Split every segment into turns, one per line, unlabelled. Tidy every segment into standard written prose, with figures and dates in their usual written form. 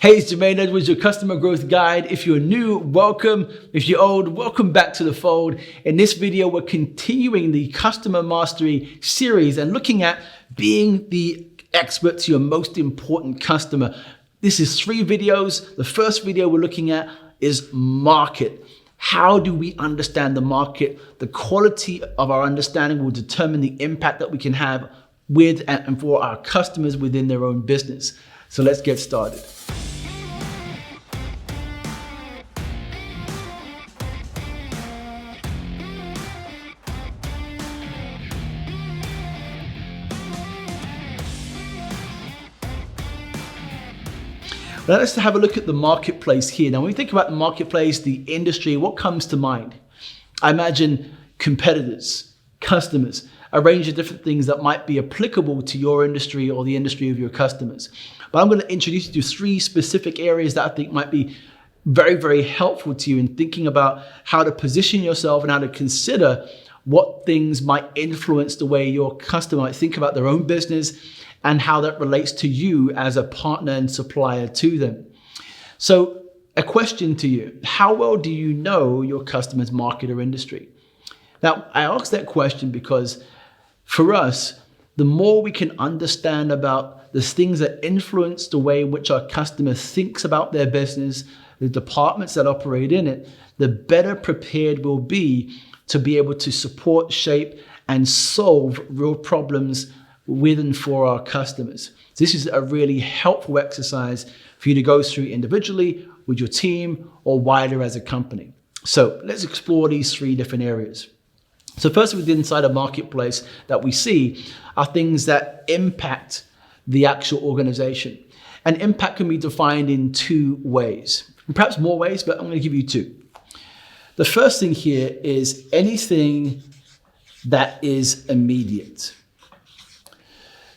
Hey, it's Jermaine Edwards, your customer growth guide. If you're new, welcome. If you're old, welcome back to the fold. In this video, we're continuing the customer mastery series and looking at being the expert to your most important customer. This is 3 videos. The first video we're looking at is market. How do we understand the market? The quality of our understanding will determine the impact that we can have with and for our customers within their own business. So let's get started. Let's have a look at the marketplace here. Now, when we think about the marketplace, the industry, what comes to mind? I imagine competitors, customers, a range of different things that might be applicable to your industry or the industry of your customers. But I'm going to introduce you to 3 specific areas that I think might be very, very helpful to you in thinking about how to position yourself and how to consider what things might influence the way your customer might think about their own business and how that relates to you as a partner and supplier to them. So a question to you: how well do you know your customer's market or industry? Now, I ask that question because for us, the more we can understand about the things that influence the way in which our customer thinks about their business, the departments that operate in it, the better prepared we'll be to be able to support, shape, and solve real problems with and for our customers. This is a really helpful exercise for you to go through individually, with your team, or wider as a company. So let's explore these 3 different areas. So first, within inside a marketplace that we see are things that impact the actual organization. And impact can be defined in 2 ways, perhaps more ways, but I'm going to give you 2. The first thing here is anything that is immediate.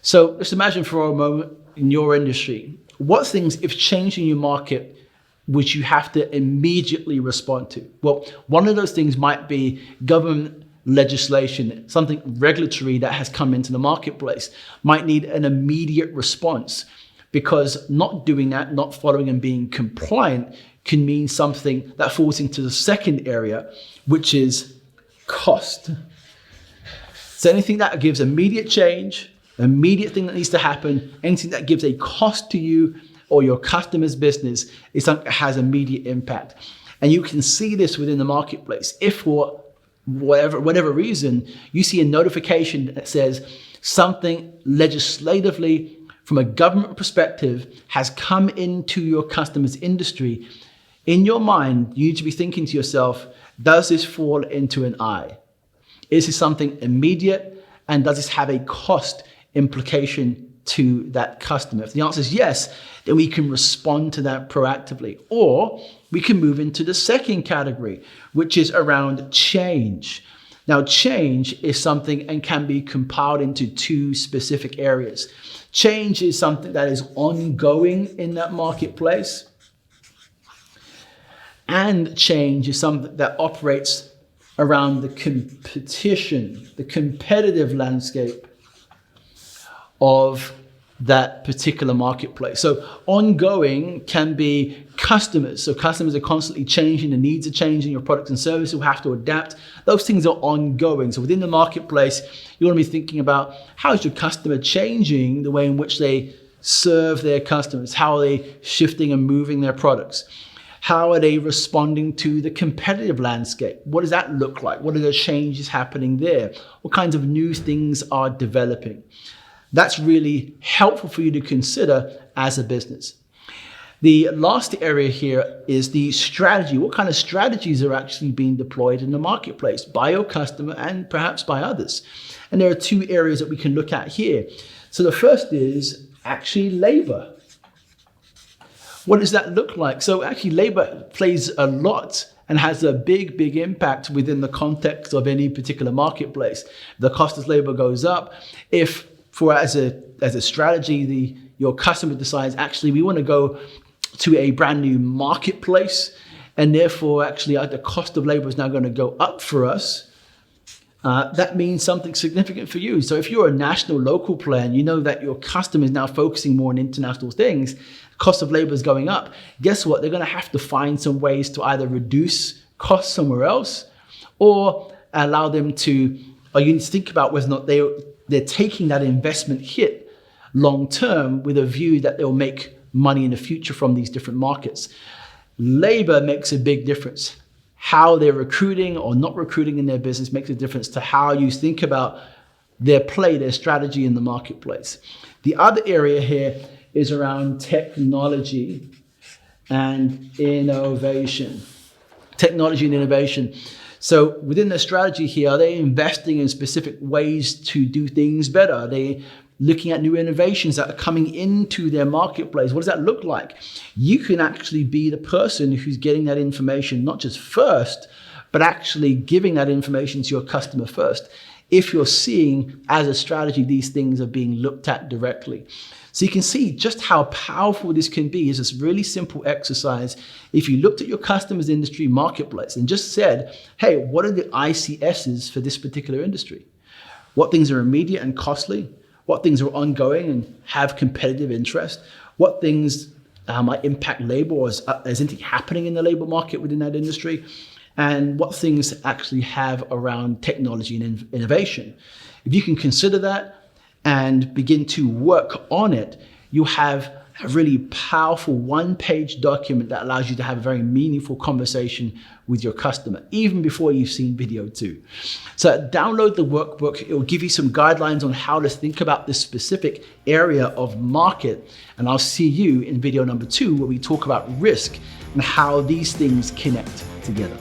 So just imagine for a moment in your industry, what things, if changed in your market, which you have to immediately respond to? Well, one of those things might be government legislation, something regulatory that has come into the marketplace, might need an immediate response, because not doing that, not following and being compliant can mean something that falls into the second area, which is cost. So anything that gives immediate change, immediate thing that needs to happen, anything that gives a cost to you or your customer's business is something that has immediate impact. And you can see this within the marketplace. If for whatever reason, you see a notification that says something legislatively from a government perspective has come into your customer's industry, in your mind, you need to be thinking to yourself, does this fall into an I? Is this something immediate? And does this have a cost implication to that customer? If the answer is yes, then we can respond to that proactively. Or we can move into the second category, which is around change. Now, change is something and can be compiled into 2 specific areas. Change is something that is ongoing in that marketplace. And change is something that operates around the competition, the competitive landscape of that particular marketplace. So ongoing can be customers. So customers are constantly changing, the needs are changing, your products and services will have to adapt. Those things are ongoing. So within the marketplace, you want to be thinking about, how is your customer changing the way in which they serve their customers? How are they shifting and moving their products? How are they responding to the competitive landscape? What does that look like? What are the changes happening there? What kinds of new things are developing? That's really helpful for you to consider as a business. The last area here is the strategy. What kind of strategies are actually being deployed in the marketplace by your customer and perhaps by others? And there are 2 areas that we can look at here. So the first is actually labor. What does that look like? So actually labor plays a lot and has a big, big impact within the context of any particular marketplace. The cost of labor goes up. If as a strategy, your customer decides, actually, we want to go to a brand new marketplace, and therefore actually the cost of labor is now going to go up for us, that means something significant for you. So if you're a national local player and you know that your customer is now focusing more on international things, cost of labor is going up, guess what? They're going to have to find some ways to either reduce costs somewhere else or allow them to, or you need to think about whether or not they're taking that investment hit long term with a view that they'll make money in the future from these different markets. Labor makes a big difference. How they're recruiting or not recruiting in their business makes a difference to how you think about their play, their strategy in the marketplace. The other area here is around technology and innovation. Technology and innovation. So within their strategy here, are they investing in specific ways to do things better? Are they looking at new innovations that are coming into their marketplace? What does that look like? You can actually be the person who's getting that information, not just first, but actually giving that information to your customer first. If you're seeing as a strategy, these things are being looked at directly. So you can see just how powerful this can be. Is this really simple exercise. If you looked at your customer's industry marketplace and just said, hey, what are the ICSs for this particular industry? What things are immediate and costly? What things are ongoing and have competitive interest? What things might impact labor, or is anything happening in the labor market within that industry? And what things actually have around technology and innovation. If you can consider that and begin to work on it, you have a really powerful one-page document that allows you to have a very meaningful conversation with your customer, even before you've seen video 2. So download the workbook. It will give you some guidelines on how to think about this specific area of market. And I'll see you in video number 2, where we talk about risk and how these things connect together.